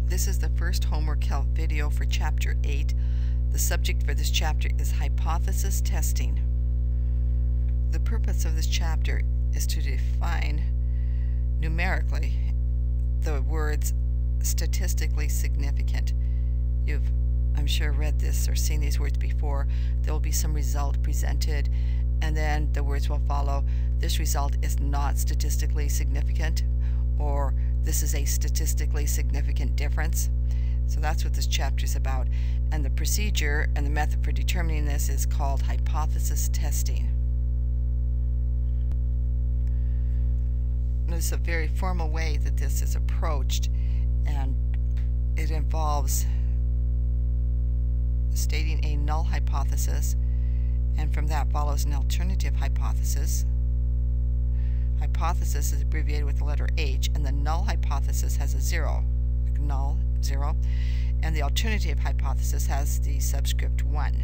This is the first homework help video for Chapter 8. The subject for this chapter is hypothesis testing. The purpose of this chapter is to define numerically the words statistically significant. You've, I'm sure, read this or seen these words before. There will be some result presented, and then the words will follow. This result is not statistically significant, or this is a statistically significant difference. So that's what this chapter is about. And the procedure and the method for determining this is called hypothesis testing. This is a very formal way that this is approached, and it involves stating a null hypothesis, and from that follows an alternative hypothesis. Hypothesis is abbreviated with the letter H, and the null hypothesis has a 0, like null, 0, and the alternative hypothesis has the subscript 1.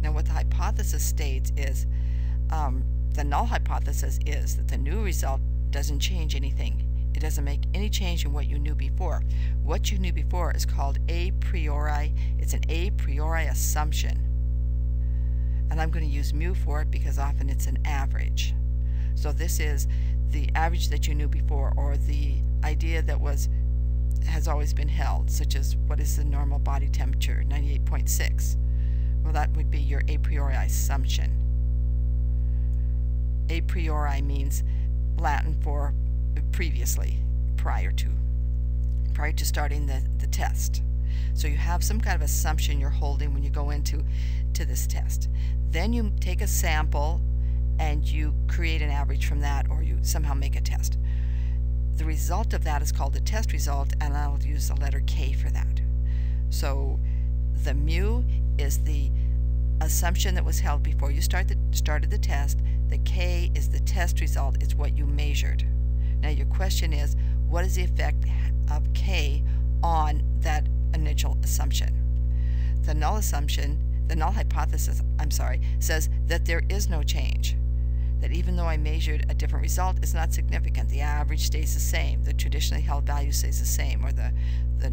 Now what the hypothesis states is, the null hypothesis is that the new result doesn't change anything. It doesn't make any change in what you knew before. What you knew before is called a priori. It's an a priori assumption. And I'm going to use mu for it because often it's an average. So this is the average that you knew before, or the idea that has always been held, such as what is the normal body temperature, 98.6. Well, that would be your a priori assumption. A priori means Latin for previously, prior to starting the test. So you have some kind of assumption you're holding when you go into this test. Then you take a sample and you create an average from that, or you somehow make a test. The result of that is called the test result, and I'll use the letter K for that. So the mu is the assumption that was held before you started the test. The K is the test result. It's what you measured. Now your question is, what is the effect of K on that initial assumption? The null hypothesis, says that there is no change. That even though I measured a different result, it's not significant. The average stays the same. The traditionally held value stays the same, or the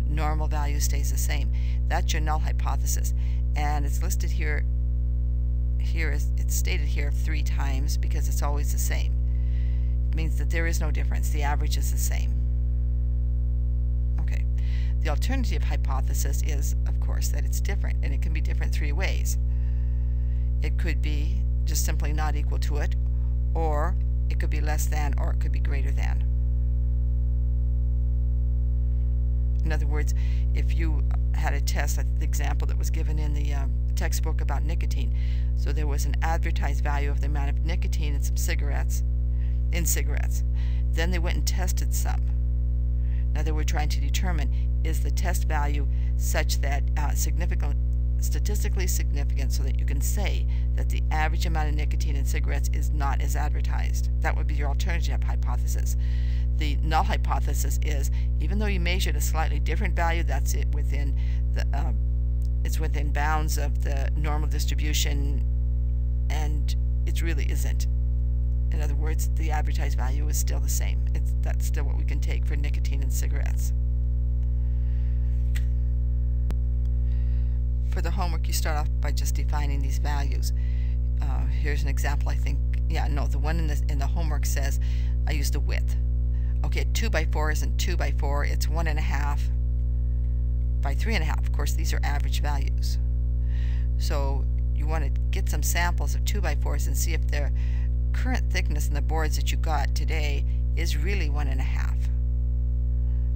normal value stays the same. That's your null hypothesis. And it's listed here. It's stated here 3 times because it's always the same. It means that there is no difference. The average is the same. Okay. The alternative hypothesis is, of course, that it's different, and it can be different 3 ways. It could be just simply not equal to it, or it could be less than, or it could be greater than. In other words, if you had a test, the example that was given in the textbook about nicotine, so there was an advertised value of the amount of nicotine in some cigarettes, then they went and tested some. Now they were trying to determine, is the test value such that statistically significant, so that you can say that the average amount of nicotine in cigarettes is not as advertised. That would be your alternative hypothesis. The null hypothesis is, even though you measured a slightly different value, that's it within the it's within bounds of the normal distribution, and it really isn't. In other words, the advertised value is still the same. That's still what we can take for nicotine in cigarettes. For the homework, you start off by just defining these values. Here's an example. I think, the one in the homework says I used the width. Okay, 2 by 4 isn't 2 by 4, it's 1.5 by 3.5. Of course, these are average values. So you want to get some samples of 2 by 4s and see if their current thickness in the boards that you got today is really 1.5.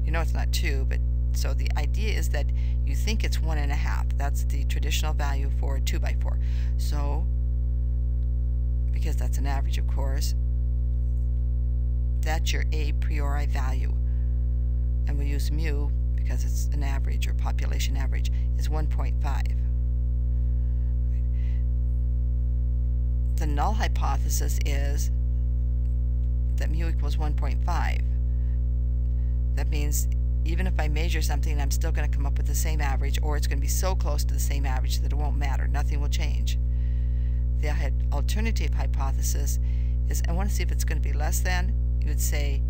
You know it's not 2, but so the idea is that you think it's 1.5. That's the traditional value for 2 by 4. So, because that's an average, of course, that's your a priori value. And we use mu because it's an average, or population average, is 1.5. The null hypothesis is that mu equals 1.5. That means even if I measure something, I'm still going to come up with the same average, or it's going to be so close to the same average that it won't matter. Nothing will change. The alternative hypothesis is, I want to see if it's going to be less than. You would say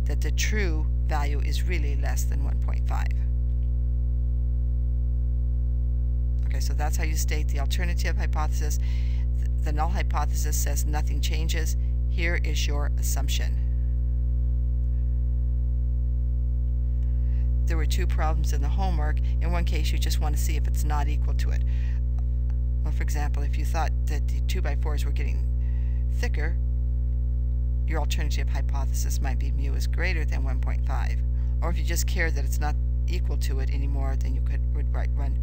that the true value is really less than 1.5. Okay, so that's how you state the alternative hypothesis. The null hypothesis says nothing changes. Here is your assumption. There were two problems in the homework. In one case, you just want to see if it's not equal to it. Well, for example, if you thought that the 2x4s were getting thicker, your alternative hypothesis might be mu is greater than 1.5. Or if you just care that it's not equal to it anymore, then you would run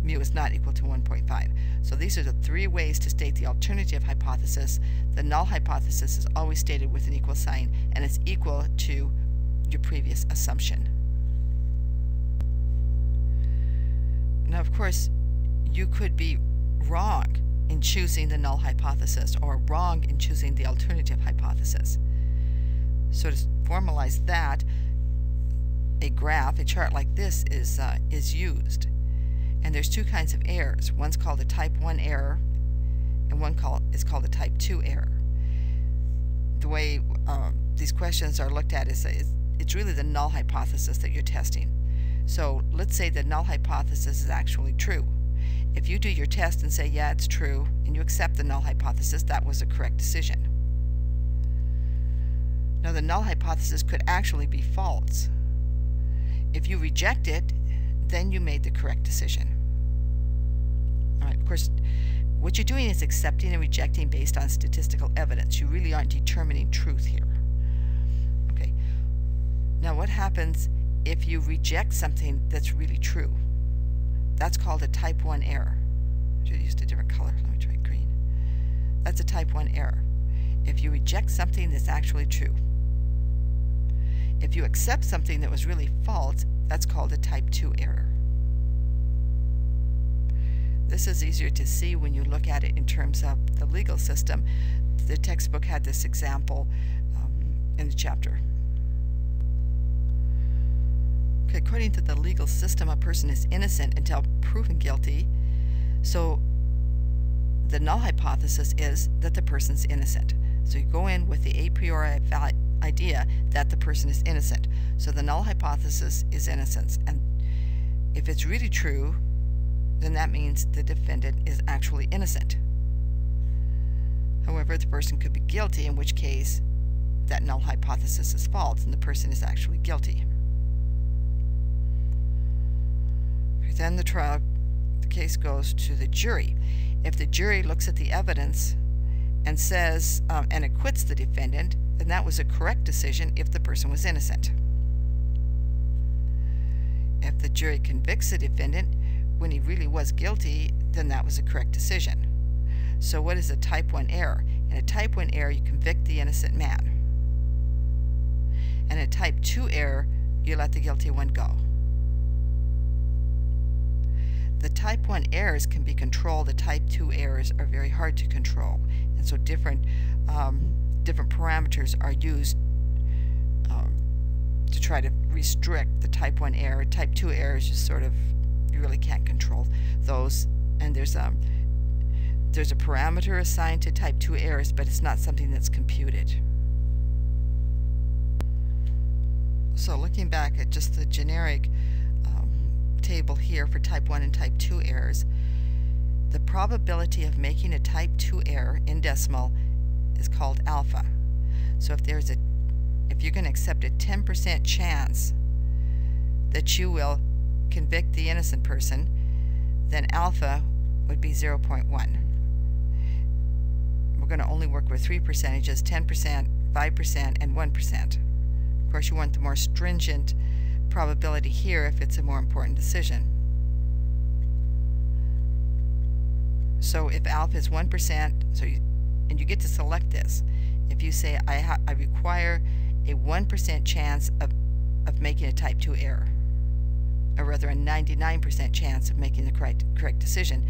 mu is not equal to 1.5. So these are the three ways to state the alternative hypothesis. The null hypothesis is always stated with an equal sign, and it's equal to your previous assumption. Now, of course, you could be wrong in choosing the null hypothesis or wrong in choosing the alternative hypothesis. So to formalize that, a graph, a chart like this is used. And there's two kinds of errors. One's called a type 1 error, and one is called a type 2 error. The way these questions are looked at is it's really the null hypothesis that you're testing. So let's say the null hypothesis is actually true. If you do your test and say, yeah, it's true, and you accept the null hypothesis, that was a correct decision. Now, the null hypothesis could actually be false. If you reject it, then you made the correct decision. All right, of course, what you're doing is accepting and rejecting based on statistical evidence. You really aren't determining truth here. Okay. Now, what happens if you reject something that's really true? That's called a type 1 error. I should have used a different color. Let me try green. That's a type 1 error. If you reject something that's actually true. If you accept something that was really false, that's called a type 2 error. This is easier to see when you look at it in terms of the legal system. The textbook had this example in the chapter. Okay, according to the legal system, a person is innocent until proven guilty. So the null hypothesis is that the person's innocent. So you go in with the a priori idea that the person is innocent. So the null hypothesis is innocence. And if it's really true, then that means the defendant is actually innocent. However, the person could be guilty, in which case that null hypothesis is false and the person is actually guilty. Then the case goes to the jury. If the jury looks at the evidence and says and acquits the defendant, then that was a correct decision if the person was innocent. If the jury convicts the defendant when he really was guilty, then that was a correct decision. So what is a type 1 error? In a type 1 error, you convict the innocent man. And in a type 2 error, you let the guilty one go. The type 1 errors can be controlled. The type 2 errors are very hard to control. And so different parameters are used to try to restrict the type 1 error. Type 2 errors you really can't control those. And there's a parameter assigned to type 2 errors, but it's not something that's computed. So looking back at just the generic table here for type 1 and type 2 errors, the probability of making a type 2 error in decimal is called alpha. So if you're going to accept a 10% chance that you will convict the innocent person, then alpha would be 0.1. We're going to only work with three percentages: 10%, 5%, and 1%. Of course, you want the more stringent probability here if it's a more important decision. So if alpha is 1%, and you get to select this. If you say I require a 1% chance of making a type 2 error, or rather a 99% chance of making the correct decision.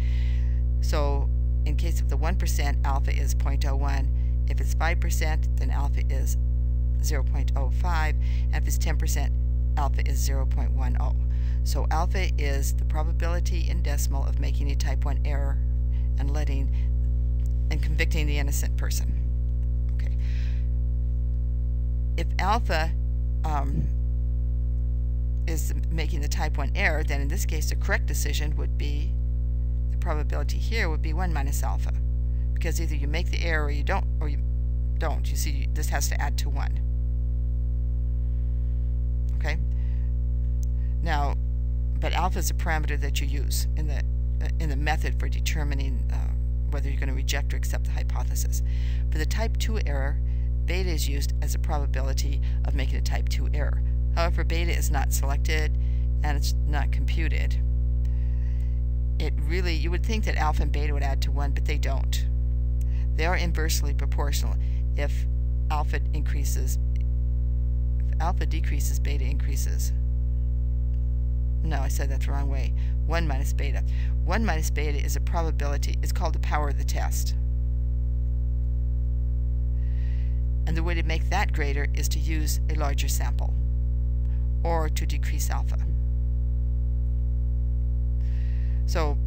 So in case of the 1%, alpha is 0.01. If it's 5%, then alpha is 0.05. And if it's 10%, alpha is 0.10. So alpha is the probability in decimal of making a type 1 error and convicting the innocent person. Okay. If alpha is making the type 1 error, then in this case the correct decision would be, the probability here would be 1 minus alpha, because either you make the error or you don't, You see, this has to add to 1. Okay? Now, but alpha is a parameter that you use in the method for determining whether you're going to reject or accept the hypothesis. For the type 2 error, beta is used as a probability of making a type 2 error. However, beta is not selected and it's not computed. It really, you would think that alpha and beta would add to 1, but they don't. They are inversely proportional. If alpha decreases, beta increases. No, I said that the wrong way. 1 minus beta. 1 minus beta is a probability. It's called the power of the test. And the way to make that greater is to use a larger sample or to decrease alpha. So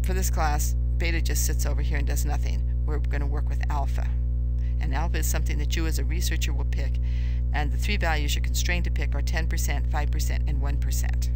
for this class, beta just sits over here and does nothing. We're going to work with alpha. And alpha is something that you as a researcher will pick. And the 3 values you're constrained to pick are 10%, 5%, and 1%.